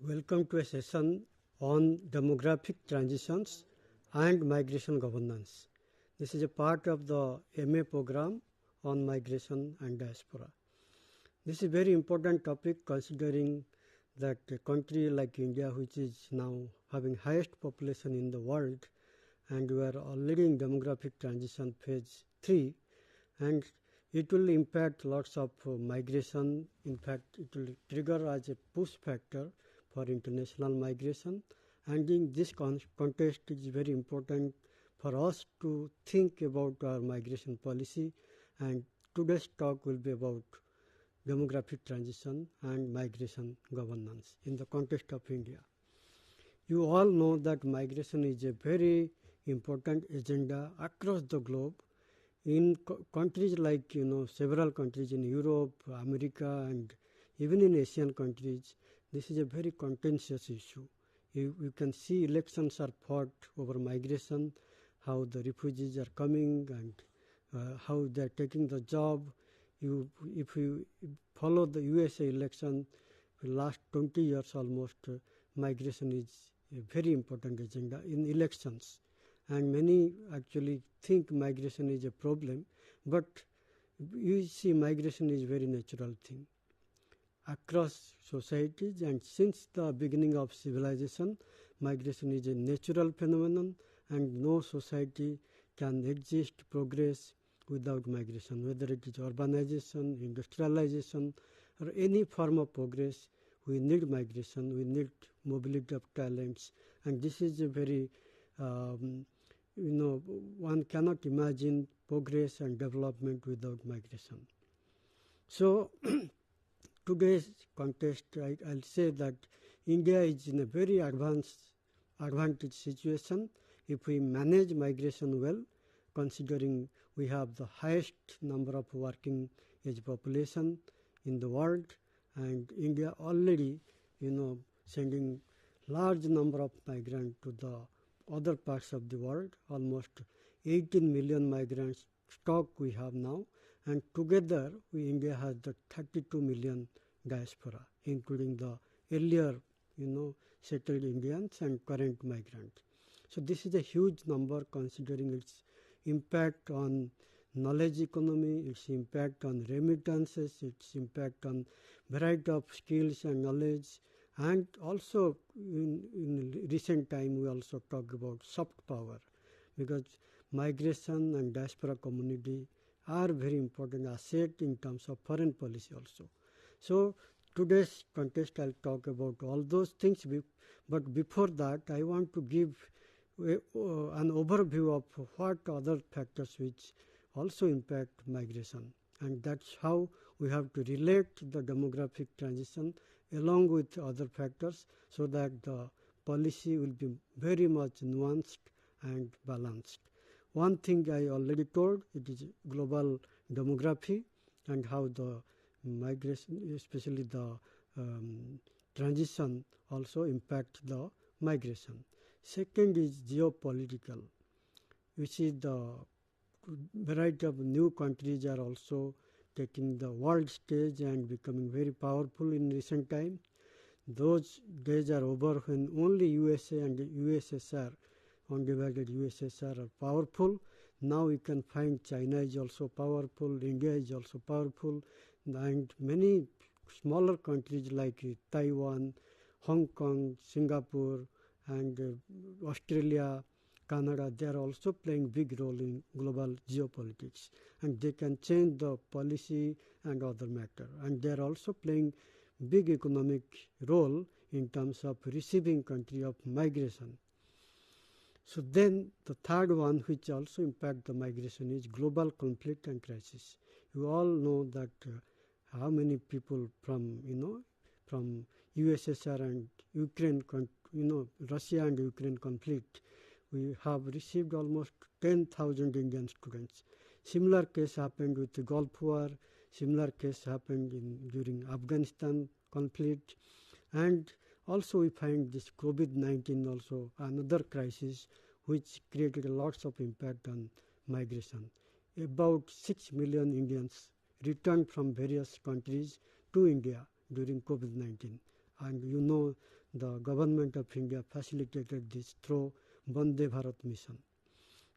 Welcome to a session on demographic transitions and migration governance. This is a part of the MA program on migration and diaspora. This is a very important topic considering that a country like India, which is now having highest population in the world, and we are already in demographic transition phase 3, and it will impact lots of migration. In fact, it will trigger as a push factor for international migration, and in this context it is very important for us to think about our migration policy, and today's talk will be about demographic transition and migration governance in the context of India. You all know that migration is a very important agenda across the globe. In countries like several countries in Europe, America, and even in Asian countries, this is a very contentious issue. You can see elections are fought over migration, how the refugees are coming and how they are taking the job. If you follow the USA election, for the last 20 years almost, migration is a very important agenda in elections. And many actually think migration is a problem, but you see migration is a very natural thing across societies, and since the beginning of civilization, migration is a natural phenomenon, and no society can exist, progress without migration, whether it is urbanization, industrialization, or any form of progress. We need migration, we need mobility of talents, and this is a very one cannot imagine progress and development without migration. So today's context, I'll say that India is in a very advantage situation if we manage migration well, considering we have the highest number of working age population in the world, and India already sending large number of migrants to the other parts of the world. Almost 18 million migrants stock we have now, and together India has the 32 million diaspora, including the earlier settled Indians and current migrants. So this is a huge number considering its impact on knowledge economy, its impact on remittances, its impact on variety of skills and knowledge. And also in recent time we also talk about soft power, because migration and diaspora community are very important asset in terms of foreign policy also. So today's context I'll talk about all those things, but before that I want to give an overview of what other factors which also impact migration, and that's how we have to relate the demographic transition along with other factors, so that the policy will be very much nuanced and balanced. One thing I already told, it is global demography and how the migration, especially the transition, also impact the migration. Second is geopolitical, which is the variety of new countries are also taking the world stage and becoming very powerful in recent times. Those days are over when only USA and USSR, undivided USSR, are powerful. Now you can find China is also powerful, India is also powerful, and many smaller countries like Taiwan, Hong Kong, Singapore, and Australia, Canada, they are also playing big role in global geopolitics, and they can change the policy and other matter, and they are also playing big economic role in terms of receiving country of migration. So then the third one which also impact the migration is global conflict and crisis. You all know that how many people from USSR and Ukraine, Russia and Ukraine conflict, we have received almost 10,000 Indian students. Similar case happened with the Gulf War, similar case happened during Afghanistan conflict, and also we find this COVID-19 also another crisis which created lots of impact on migration. About 6 million Indians returned from various countries to India during COVID-19. And the government of India facilitated this through Vande Bharat mission.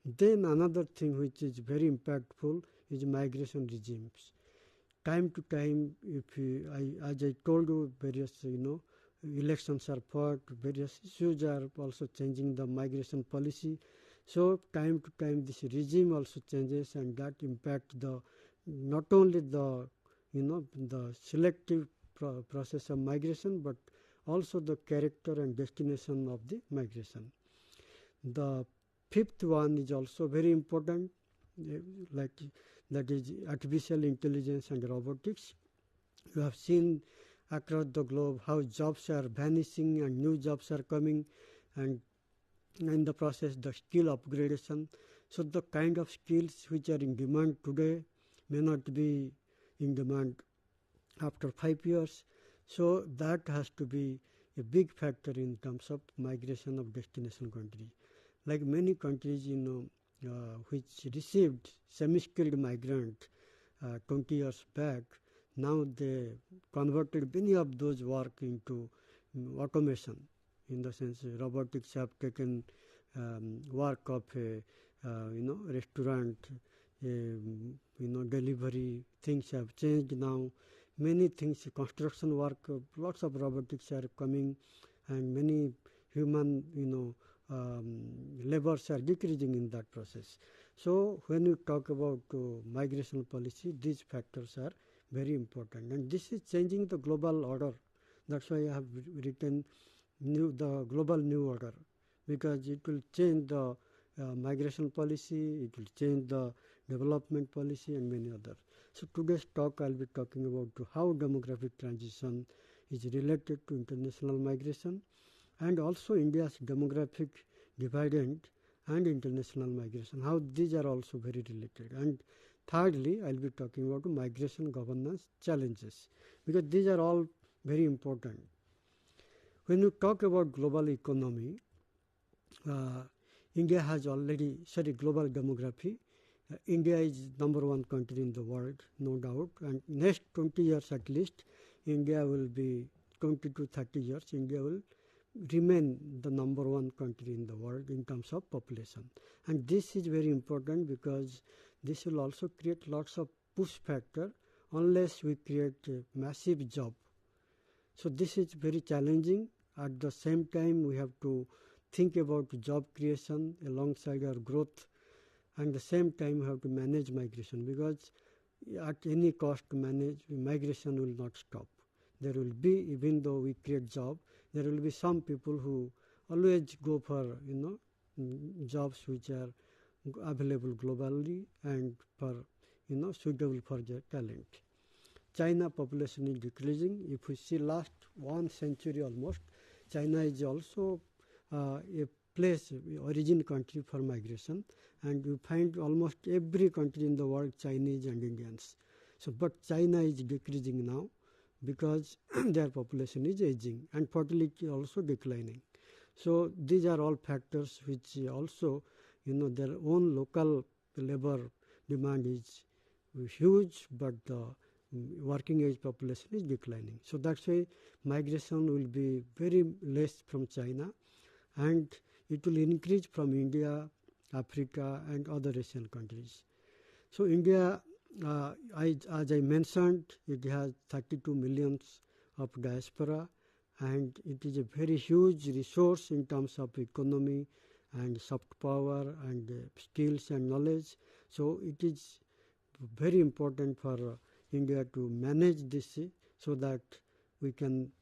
Then another thing which is very impactful is migration regimes. Time to time, as I told you, various elections are fought, various issues are also changing the migration policy. So time to time this regime also changes, and that impact the not only the the selective process of migration, but also the character and destination of the migration. The fifth one is also very important, like that is artificial intelligence and robotics. You have seen across the globe how jobs are vanishing and new jobs are coming, and in the process the skill upgradation. So the kind of skills which are in demand today may not be in demand after 5 years. So that has to be a big factor in terms of migration of destination country. Like many countries, which received semi-skilled migrant 20 years back, now they converted many of those work into automation. In the sense, robotics have taken work of a restaurant, delivery. Things have changed now. Many things, construction work, lots of robotics are coming, and many human, labors are decreasing in that process. So when you talk about migration policy, these factors are very important, and this is changing the global order. That's why I have written the global new order, because it will change the migration policy, it will change the development policy, and many others. So today's talk I'll be talking about how demographic transition is related to international migration, and also India's demographic dividend and international migration, how these are also very related. And thirdly, I'll be talking about migration governance challenges, because these are all very important. When you talk about global economy, India has already, global demography, India is #1 country in the world, no doubt, and next 20 years at least, India will be 20 to 30 years, India will remain the #1 country in the world in terms of population. And this is very important, because this will also create lots of push factor unless we create a massive job. So this is very challenging. At the same time, we have to think about job creation alongside our growth, and at the same time we have to manage migration, because at any cost migration will not stop. There will be, even though we create job, there will be some people who always go for jobs which are available globally and for suitable for their talent. China population is decreasing. If we see last 1 century almost, China is also a place, origin country for migration, and you find almost every country in the world Chinese and Indians. So, but China is decreasing now, because their population is aging and fertility also declining. So these are all factors which also, their own local labor demand is huge, but the working age population is declining. So that's why migration will be very less from China, and it will increase from India, Africa, and other Asian countries. So India, as I mentioned, it has 32 million of diaspora, and it is a very huge resource in terms of economy and soft power and skills and knowledge. So it is very important for India to manage this, so that we can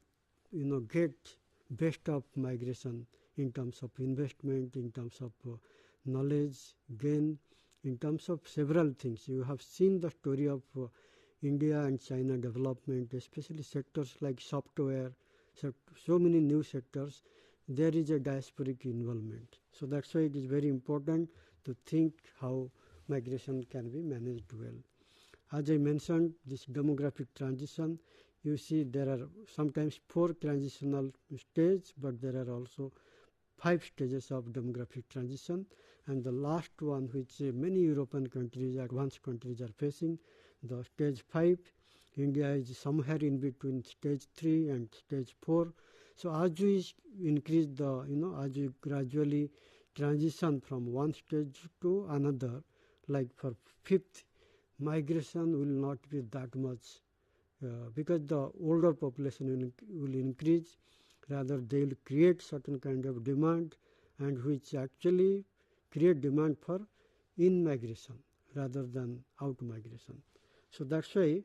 get best of migration in terms of investment, in terms of knowledge gain, in terms of several things. You have seen the story of India and China development, especially sectors like software, so many new sectors. There is a diasporic involvement. So that's why it is very important to think how migration can be managed well. As I mentioned, this demographic transition, you see there are sometimes 4 transitional stages, but there are also 5 stages of demographic transition, and the last one, which many European countries, advanced countries are facing, the stage 5. India is somewhere in between stage 3 and stage 4. So as we increase the, as we gradually transition from one stage to another, like for fifth, migration will not be that much because the older population will increase, rather they will create certain kind of demand, and which actually create demand for in-migration rather than out-migration. So that's why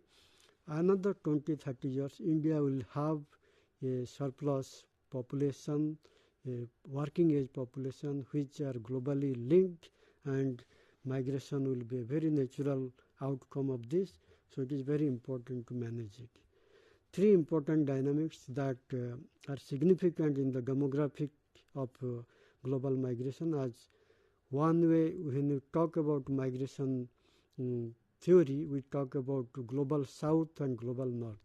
another 20-30 years India will have a surplus population, a working age population which are globally linked, and migration will be a very natural outcome of this. So it is very important to manage it. Three important dynamics that are significant in the demographic of global migration. As one way, when we talk about migration theory, we talk about global south and global north.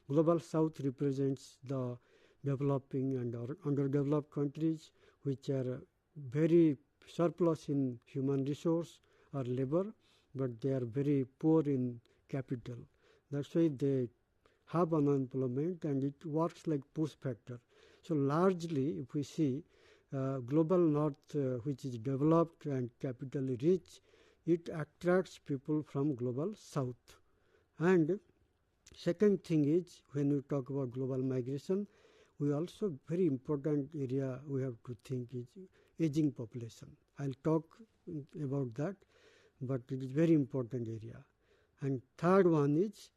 Global south represents the developing and underdeveloped countries which are very surplus in human resource or labor, but they are very poor in capital. That's why they have unemployment, and it works like push factor. So largely, if we see global north, which is developed and capitally rich, it attracts people from global south. And second thing is, when we talk about global migration, we also very important area we have to think is aging population. I'll talk about that, but it is very important area. And third one is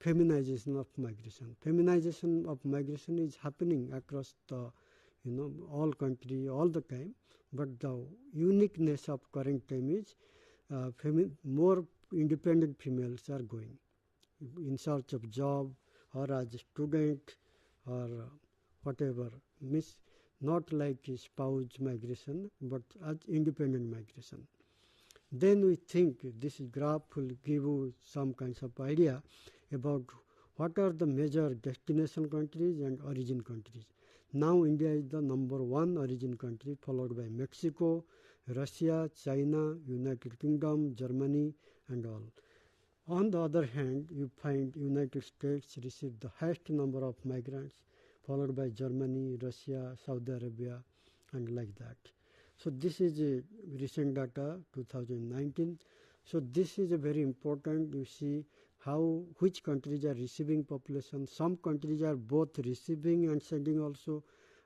feminization of migration. Feminization of migration is happening across the all country all the time, but the uniqueness of current time is more independent females are going in search of job or as a student or whatever, means not like spouse migration but as independent migration. Then we think this graph will give you some kinds of idea about what are the major destination countries and origin countries. Now India is the number one origin country, followed by Mexico, Russia, China, United Kingdom, Germany and all. On the other hand, you find United States receive the highest number of migrants, followed by Germany, Russia, Saudi Arabia and like that. So this is a recent data 2019. So this is a very important. You see which countries are receiving population. Some countries are both receiving and sending also,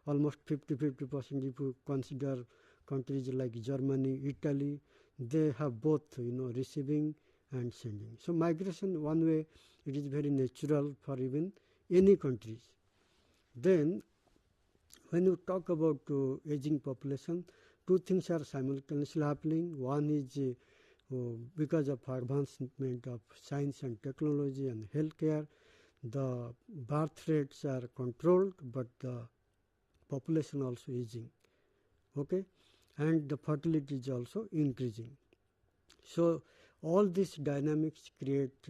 almost 50% if you consider countries like Germany, Italy, they have both receiving and sending. So migration, one way, it is very natural for even any countries. Then when you talk about aging population, two things are simultaneously happening. One is because of advancement of science and technology and healthcare, the birth rates are controlled, but the population also aging, okay, and the fertility is also increasing. So all these dynamics create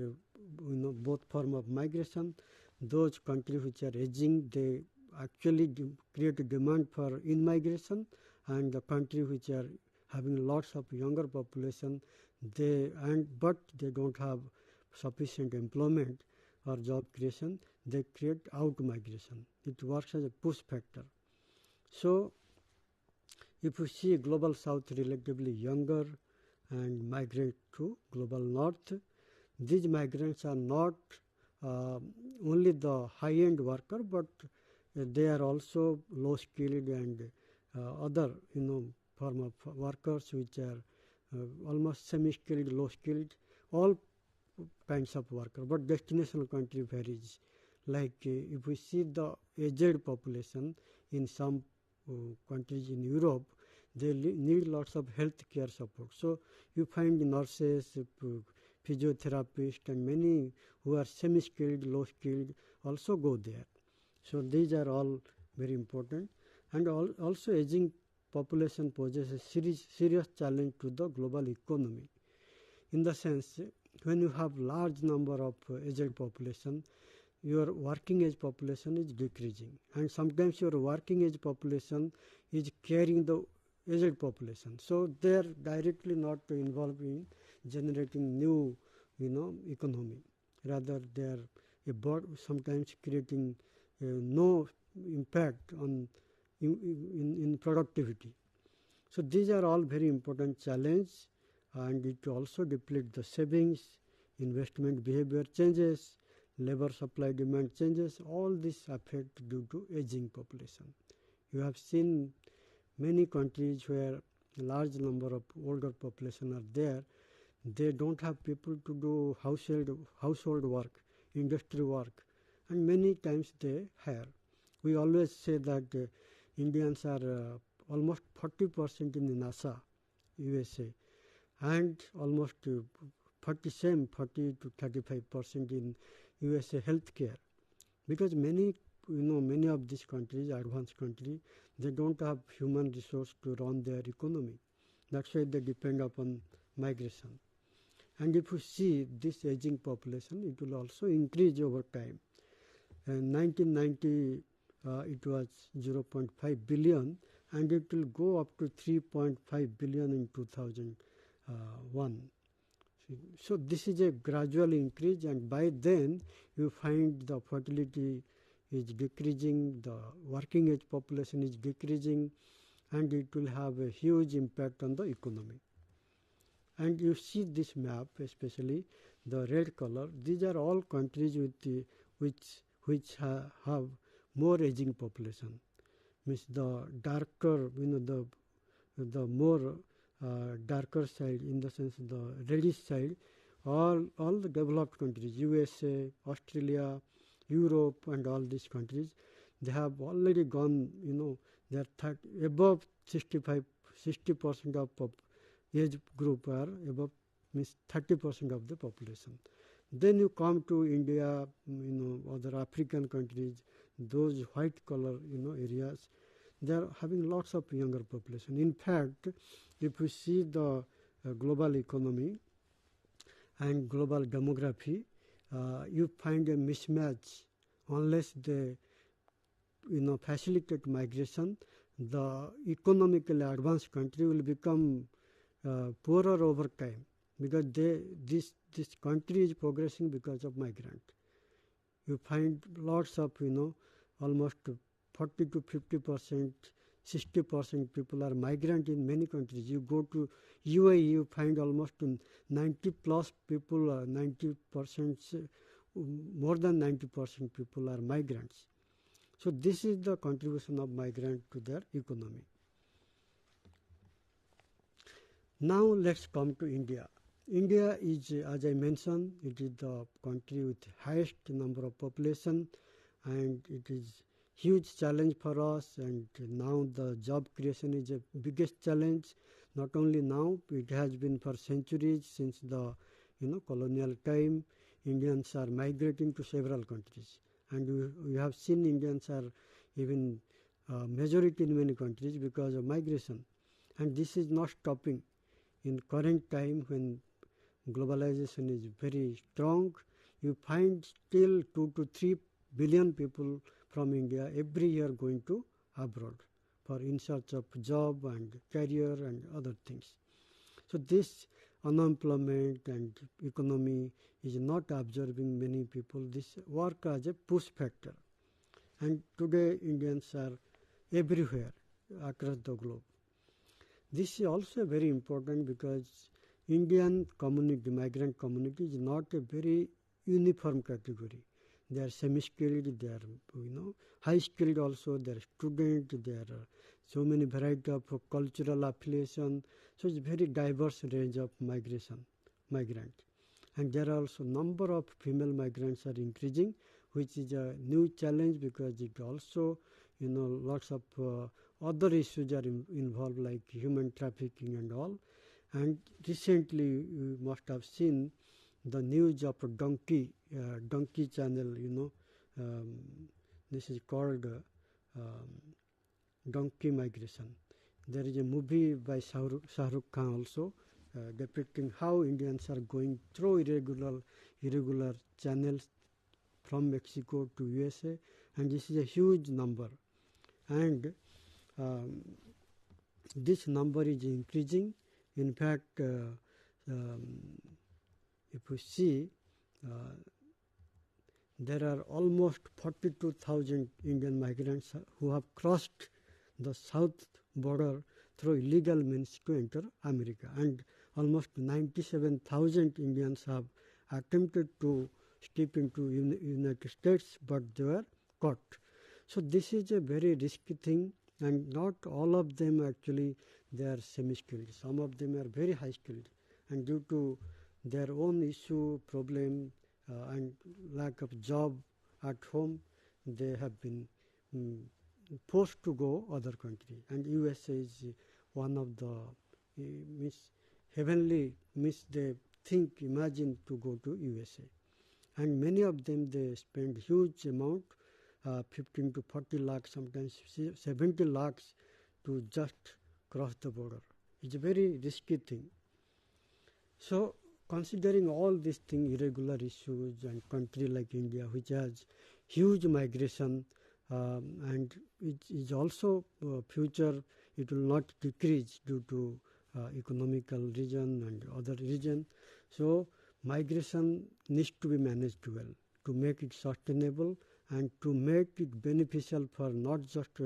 both form of migration. Those countries which are aging, they actually create a demand for in-migration, and the countries which are having lots of younger population, but they don't have sufficient employment or job creation, they create out-migration. It works as a push factor. So if you see global south relatively younger and migrate to global north, these migrants are not only the high-end worker, but they are also low-skilled and other form of workers which are almost semi-skilled, low-skilled, all kinds of worker. But destination country varies. Like if we see the aged population in some countries in Europe, they need lots of health care support. So you find nurses, physiotherapists and many who are semi-skilled, low-skilled also go there. So these are all very important. And also aging population poses a serious challenge to the global economy. In the sense, when you have large number of aged population, your working age population is decreasing, and sometimes your working age population is carrying the aged population. So they are directly not involved in generating new economy. Rather they are sometimes creating no impact on in productivity. So these are all very important challenges, and it also deplete the savings, investment behavior changes, labor supply demand changes. All this affect due to aging population. You have seen many countries where a large number of older population are there. They don't have people to do household work, industry work, and many times they hire. We always say that Indians are almost 40% in NASA, USA, and almost 40 to 35% in USA healthcare, because many of these countries, advanced countries, they don't have human resource to run their economy. That's why they depend upon migration. And if you see this aging population, it will also increase over time. In 1990, it was 0.5 billion, and it will go up to 3.5 billion in 2001. So this is a gradual increase, and by then you find the fertility is decreasing, the working age population is decreasing, and it will have a huge impact on the economy. And you see this map, especially the red color, these are all countries which have more aging population. Means the darker, the more darker side, in the sense the reddish side, all the developed countries, USA, Australia, Europe, and all these countries, they have already gone, they are above 60% of age group are above, means 30% of the population. Then you come to India, other African countries, those white color, areas, they are having lots of younger population. In fact, if you see the global economy and global demography, you find a mismatch. Unless they facilitate migration, the economically advanced country will become poorer over time, because this country is progressing because of migrant. You find lots of almost 40 to 50%, 60% people are migrant in many countries. You go to UAE, you find almost 90 plus people, 90%, more than 90% people are migrants. So this is the contribution of migrant to their economy. Now let's come to India. India is, as I mentioned, it is the country with highest number of population, and it is huge challenge for us. And now the job creation is the biggest challenge. Not only now, it has been for centuries since the colonial time. Indians are migrating to several countries, and we have seen Indians are even majority in many countries because of migration, and this is not stopping. In current time, when globalization is very strong, you find still 2 to 3 billion people from India every year going to abroad for in search of job and career and other things. So this unemployment and economy is not absorbing many people. This work as a push factor, and today Indians are everywhere across the globe. This is also very important because Indian community, migrant community, is not a very uniform category. They are semi-skilled, they are high-skilled also, they are students, there are so many variety of cultural affiliation. So it's very diverse range of migrant. And there are also number of female migrants are increasing, which is a new challenge because it also, lots of other issues are involved, like human trafficking and all. And recently you must have seen the news of a donkey channel, this is called donkey migration. There is a movie by Sahoo Khan also depicting how Indians are going through irregular channels from Mexico to USA, and this is a huge number. And this number is increasing. In fact, if you see, there are almost 42,000 Indian migrants who have crossed the south border through illegal means to enter America, and almost 97,000 Indians have attempted to step into United States, but they were caught. So this is a very risky thing, and not all of them actually they are semi-skilled. Some of them are very high skilled, and due to their own issue, problem, and lack of job at home, they have been forced to go other country. And USA is one of the heavenly they think, imagine to go to USA. And many of them, they spend huge amount, 15 to 40 lakhs, sometimes 70 lakhs to just cross the border. It's a very risky thing. So considering all these things, irregular issues, and country like India, which has huge migration, and it is also future, it will not decrease due to economical reason and other reason. So migration needs to be managed well to make it sustainable and to make it beneficial for not just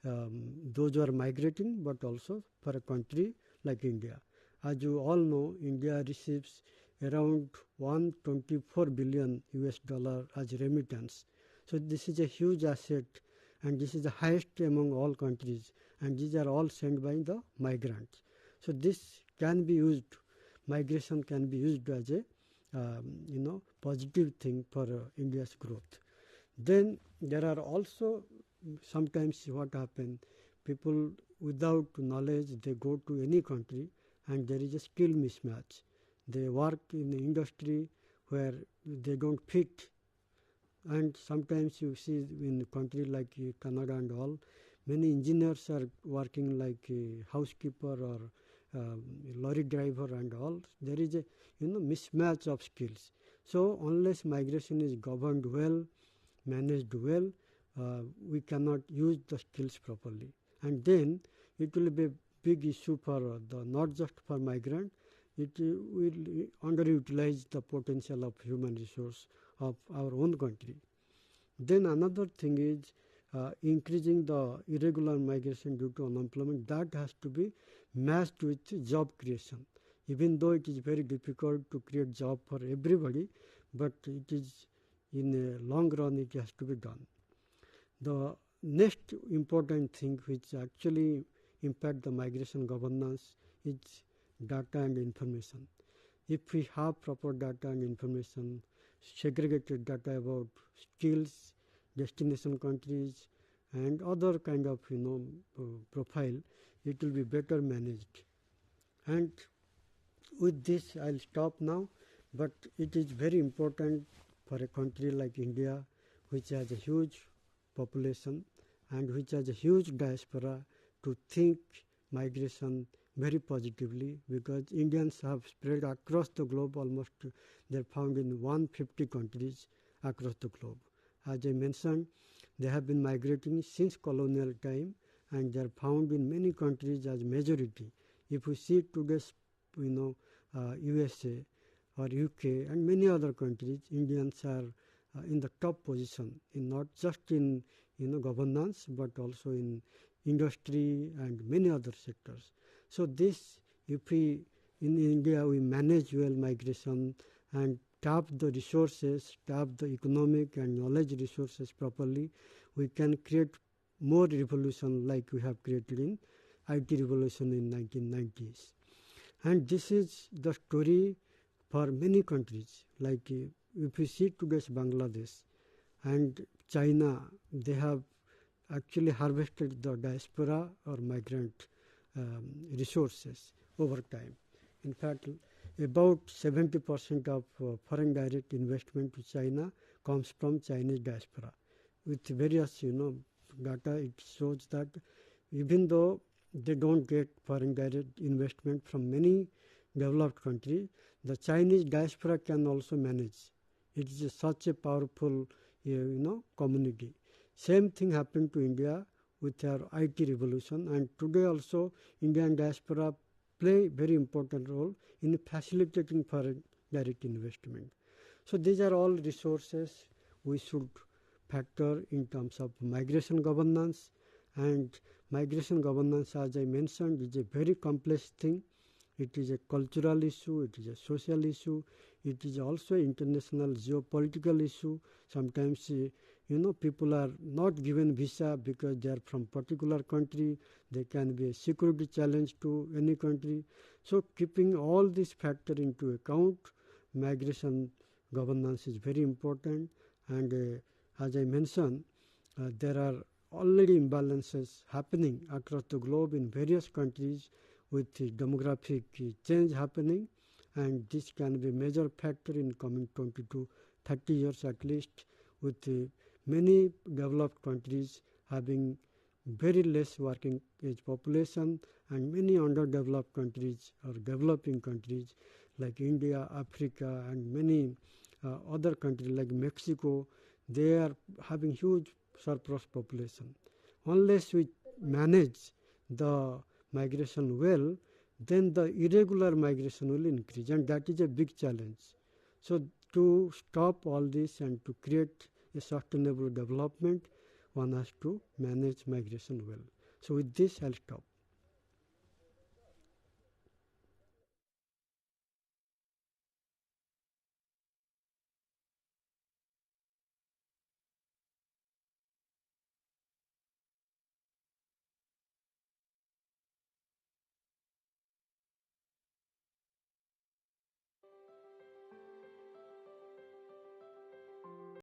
those who are migrating, but also for a country like India. As you all know, India receives around 124 billion US dollar as remittance. So this is a huge asset, and this is the highest among all countries, and these are all sent by the migrants. So this can be used, migration can be used as a positive thing for India's growth. Then there are also sometimes what happens, people without knowledge, they go to any country and there is a skill mismatch. They work in the industry where they don't fit, and sometimes you see in a country like Canada and all, many engineers are working like a housekeeper or lorry driver and all. There is a mismatch of skills. So unless migration is governed well, managed well, we cannot use the skills properly, and then it will be a big issue for not just for migrant, it will underutilize the potential of human resource of our own country. Then another thing is increasing the irregular migration due to unemployment. That has to be matched with job creation. Even though it is very difficult to create job for everybody, but it is in a long run it has to be done. The next important thing which actually impact the migration governance is data and information. If we have proper data and information, segregated data about skills, destination countries, and other kind of profile, it will be better managed. And with this I'll stop now, but it is very important for a country like India, which has a huge population and which has a huge diaspora, to think migration very positively, because Indians have spread across the globe. Almost they are found in 150 countries across the globe. As I mentioned, they have been migrating since colonial time, and they are found in many countries as majority. If we see today's USA or UK and many other countries, Indians are in the top position, in not just in governance, but also in industry and many other sectors. So this, if we in India we manage well migration and tap the resources, tap the economic and knowledge resources properly, we can create more revolution like we have created in IT revolution in 1990s. And this is the story for many countries. Like if we see today's Bangladesh and China, they have actually harvested the diaspora or migrant resources over time. In fact, about 70% of foreign direct investment to China comes from Chinese diaspora. With various data, it shows that even though they don't get foreign direct investment from many developed countries, the Chinese diaspora can also manage. It is such a powerful community. Same thing happened to India with our IT revolution, and today also Indian diaspora play very important role in facilitating foreign direct investment. So these are all resources we should factor in terms of migration governance. And migration governance, as I mentioned, is a very complex thing. It is a cultural issue, it is a social issue, it is also an international geopolitical issue. Sometimes, people are not given visa because they are from particular country. They can be a security challenge to any country. So keeping all these factors into account, migration governance is very important. And as I mentioned, there are already imbalances happening across the globe in various countries with the demographic change happening, and this can be a major factor in coming 20 to 30 years at least, with many developed countries having very less working age population, and many underdeveloped countries or developing countries like India, Africa, and many other countries like Mexico, they are having huge surplus population. Unless we manage the migration well, then the irregular migration will increase, and that is a big challenge. So to stop all this and to create a sustainable development, one has to manage migration well. So with this, I'll stop.